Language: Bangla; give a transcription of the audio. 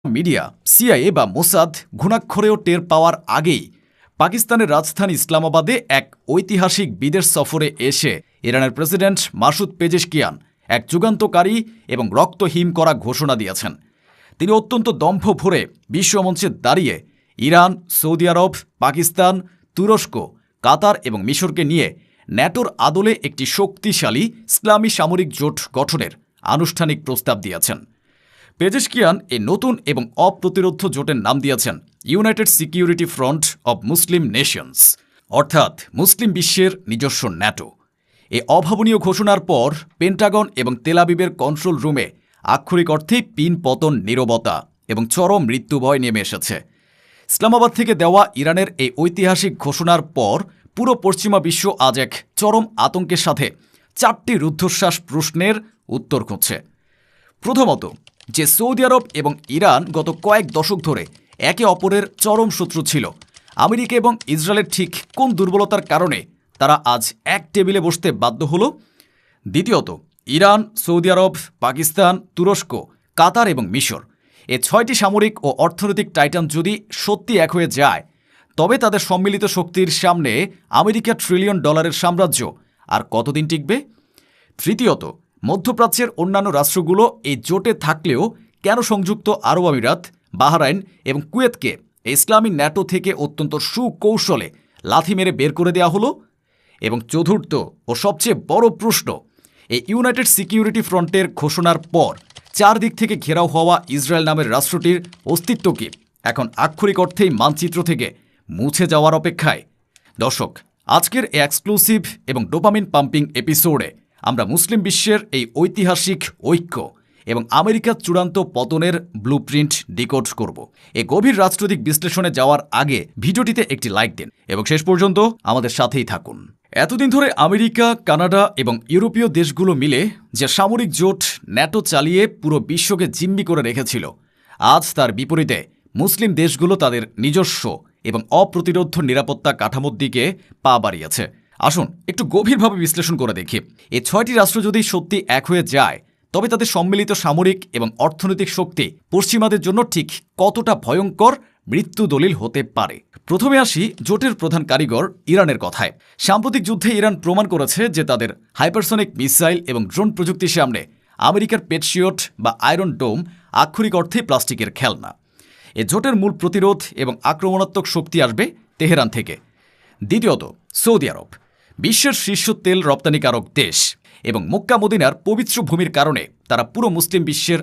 মিডিয়া সিআইএ বা মোসাদ ঘুণাক্ষরেও টের পাওয়ার আগেই পাকিস্তানের রাজধানী ইসলামাবাদে এক ঐতিহাসিক বিদেশ সফরে এসে ইরানের প্রেসিডেন্ট মাসুদ পেজেশকিয়ান এক যুগান্তকারী এবং রক্তহীন করা ঘোষণা দিয়েছেন। তিনি অত্যন্ত দম্ভ ভরে বিশ্বমঞ্চে দাঁড়িয়ে ইরান, সৌদি আরব, পাকিস্তান, তুরস্ক, কাতার এবং মিশরকে নিয়ে ন্যাটোর আদলে একটি শক্তিশালী ইসলামী সামরিক জোট গঠনের আনুষ্ঠানিক প্রস্তাব দিয়েছেন। পেজেশকিয়ান এই নতুন এবং অপ্রতিরোধ্য জোটের নাম দিয়েছেন United security front of Muslim Nations, অর্থাৎ মুসলিম বিশ্বের নিজস্ব ন্যাটো। এই অভাবনীয় ঘোষণার পর পেন্টাগন এবং তেলাবিবের কন্ট্রোল রুমে আক্ষরিক অর্থেই পিন পতন, নীরবতা এবং চরম মৃত্যুভয় নেমে এসেছে। ইসলামাবাদ থেকে দেওয়া ইরানের এই ঐতিহাসিক ঘোষণার পর পুরো পশ্চিমা বিশ্ব আজ এক চরম আতঙ্কের সাথে 4টি রুদ্ধশ্বাস প্রশ্নের উত্তর খুঁজছে। প্রথমত, যে সৌদি আরব এবং ইরান গত কয়েক দশক ধরে একে অপরের চরম শত্রু ছিল, আমেরিকা এবং ইসরায়েলের ঠিক কোন দুর্বলতার কারণে তারা আজ এক টেবিলে বসতে বাধ্য হল? দ্বিতীয়ত, ইরান, সৌদি আরব, পাকিস্তান, তুরস্ক, কাতার এবং মিশর এই 6টি সামরিক ও অর্থনৈতিক টাইটান যদি সত্যি এক হয়ে যায়, তবে তাদের সম্মিলিত শক্তির সামনে আমেরিকা $1 ট্রিলিয়ন সাম্রাজ্য আর কতদিন টিকবে? তৃতীয়ত, মধ্যপ্রাচ্যের অন্যান্য রাষ্ট্রগুলো এই জোটে থাকলেও কেন সংযুক্ত আরব আমিরাত, বাহরাইন এবং কুয়েতকে ইসলামী ন্যাটো থেকে অত্যন্ত সুকৌশলে লাথি মেরে বের করে দেওয়া হলো? এবং চতুর্থ ও সবচেয়ে বড় প্রশ্ন, এই ইউনাইটেড সিকিউরিটি ফ্রন্টের ঘোষণার পর চারদিক থেকে ঘেরাও হওয়া ইসরায়েল নামের রাষ্ট্রটির অস্তিত্ব কি এখন আক্ষরিক অর্থেই মানচিত্র থেকে মুছে যাওয়ার অপেক্ষায়? দর্শক, আজকের এই এক্সক্লুসিভ এবং ডোপামিন পাম্পিং এপিসোডে আমরা মুসলিম বিশ্বের এই ঐতিহাসিক ঐক্য এবং আমেরিকার চূড়ান্ত পতনের ব্লুপ্রিন্ট ডিকোড করব। এই গভীর রাজনৈতিক বিশ্লেষণে যাওয়ার আগে ভিডিওটিতে একটি লাইক দিন এবং শেষ পর্যন্ত আমাদের সাথেই থাকুন। এতদিন ধরে আমেরিকা, কানাডা এবং ইউরোপীয় দেশগুলো মিলে যে সামরিক জোট ন্যাটো চালিয়ে পুরো বিশ্বকে জিম্মি করে রেখেছিল, আজ তার বিপরীতে মুসলিম দেশগুলো তাদের নিজস্ব এবং অপ্রতিরোধ্য নিরাপত্তা কাঠামোর দিকে পা বাড়িয়েছে। আসুন একটু গভীরভাবে বিশ্লেষণ করে দেখি, এই 6টি রাষ্ট্র যদি সত্যি এক হয়ে যায়, তবে তাদের সম্মিলিত সামরিক এবং অর্থনৈতিক শক্তি পশ্চিমাদের জন্য ঠিক কতটা ভয়ঙ্কর মৃত্যু দলিল হতে পারে। প্রথমে আসি জোটের প্রধান কারিগর ইরানের কথায়। সাম্প্রতিক যুদ্ধে ইরান প্রমাণ করেছে যে তাদের হাইপারসনিক মিসাইল এবং ড্রোন প্রযুক্তির সামনে আমেরিকার পেট্রিয়ট বা আয়রন ডোম আক্ষরিক অর্থে প্লাস্টিকের খেলনা। এ জোটের মূল প্রতিরোধ এবং আক্রমণাত্মক শক্তি আসবে তেহরান থেকে। দ্বিতীয়ত, সৌদি আরব বিশ্বের শীর্ষ তেল রপ্তানিকারক দেশ এবং মক্কা মদিনার পবিত্র ভূমির কারণে তারা পুরো মুসলিম বিশ্বের